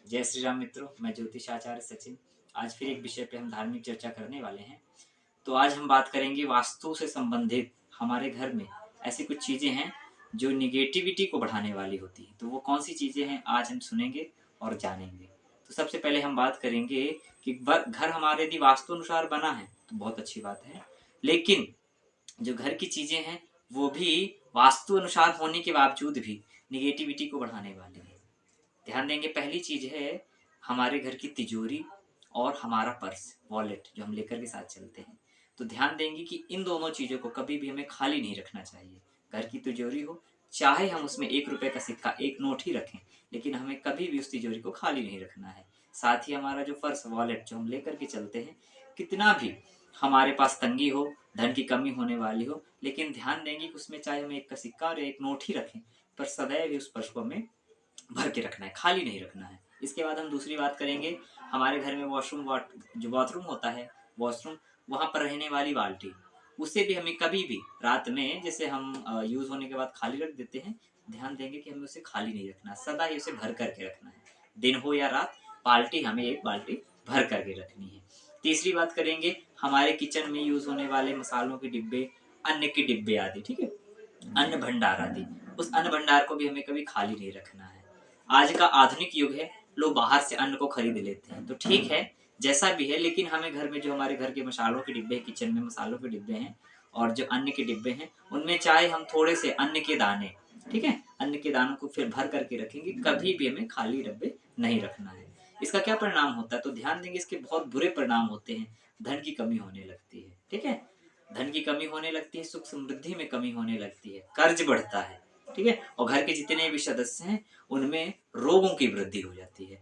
जय श्री राम मित्रों, मैं ज्योतिषाचार्य सचिन। आज फिर एक विषय पे हम धार्मिक चर्चा करने वाले हैं। तो आज हम बात करेंगे वास्तु से संबंधित हमारे घर में ऐसी कुछ चीज़ें हैं जो निगेटिविटी को बढ़ाने वाली होती हैं। तो वो कौन सी चीज़ें हैं आज हम सुनेंगे और जानेंगे। तो सबसे पहले हम बात करेंगे कि घर हमारे यदि वास्तु अनुसार बना है तो बहुत अच्छी बात है, लेकिन जो घर की चीज़ें हैं वो भी वास्तु अनुसार होने के बावजूद भी निगेटिविटी को बढ़ाने वाली है। ध्यान देंगे, पहली चीज है हमारे घर की तिजोरी और हमारा पर्स वॉलेट जो हम लेकर के साथ चलते हैं। तो ध्यान देंगे कि इन दोनों चीजों को कभी भी हमें खाली नहीं रखना चाहिए। घर की तिजोरी हो, चाहे हम उसमें 1 रुपए का सिक्का, एक नोट ही रखें, लेकिन हमें कभी भी उस तिजोरी को खाली नहीं रखना है। साथ ही हमारा जो पर्स वॉलेट जो हम लेकर के चलते हैं, कितना भी हमारे पास तंगी हो, धन की कमी होने वाली हो, लेकिन ध्यान देंगे कि उसमें चाहे हम एक का सिक्का और एक नोट ही रखें, पर सदैव ही उस पर्स को हमें भर के रखना है, खाली नहीं रखना है। इसके बाद हम दूसरी बात करेंगे, हमारे घर में जो बाथरूम होता है, वॉशरूम, वहाँ पर रहने वाली बाल्टी, उसे भी हमें कभी भी रात में जैसे हम यूज़ होने के बाद खाली रख देते हैं, ध्यान देंगे कि हमें उसे खाली नहीं रखना, सदा ही उसे भर करके रखना है। दिन हो या रात, बाल्टी हमें एक बाल्टी भर करके रखनी है। तीसरी बात करेंगे, हमारे किचन में यूज़ होने वाले मसालों के डिब्बे, अन्न के डिब्बे आदि, ठीक है, अन्न भंडार आदि, उस अन्न भंडार को भी हमें कभी खाली नहीं रखना है। आज का आधुनिक युग है, लोग बाहर से अन्न को खरीद लेते हैं, तो ठीक है, जैसा भी है, लेकिन हमें घर में जो हमारे घर के मसालों के डिब्बे, किचन में मसालों के डिब्बे हैं और जो अन्न के डिब्बे हैं, उनमें चाहे हम थोड़े से अन्न के दाने, ठीक है, अन्न के दानों को फिर भर करके रखेंगे, कभी भी हमें खाली डब्बे नहीं रखना है। इसका क्या परिणाम होता है, तो ध्यान देंगे, इसके बहुत बुरे परिणाम होते हैं। धन की कमी होने लगती है, ठीक है, धन की कमी होने लगती है, सुख समृद्धि में कमी होने लगती है, कर्ज बढ़ता है, ठीक है, और घर के जितने भी सदस्य हैं उनमें रोगों की वृद्धि हो जाती है।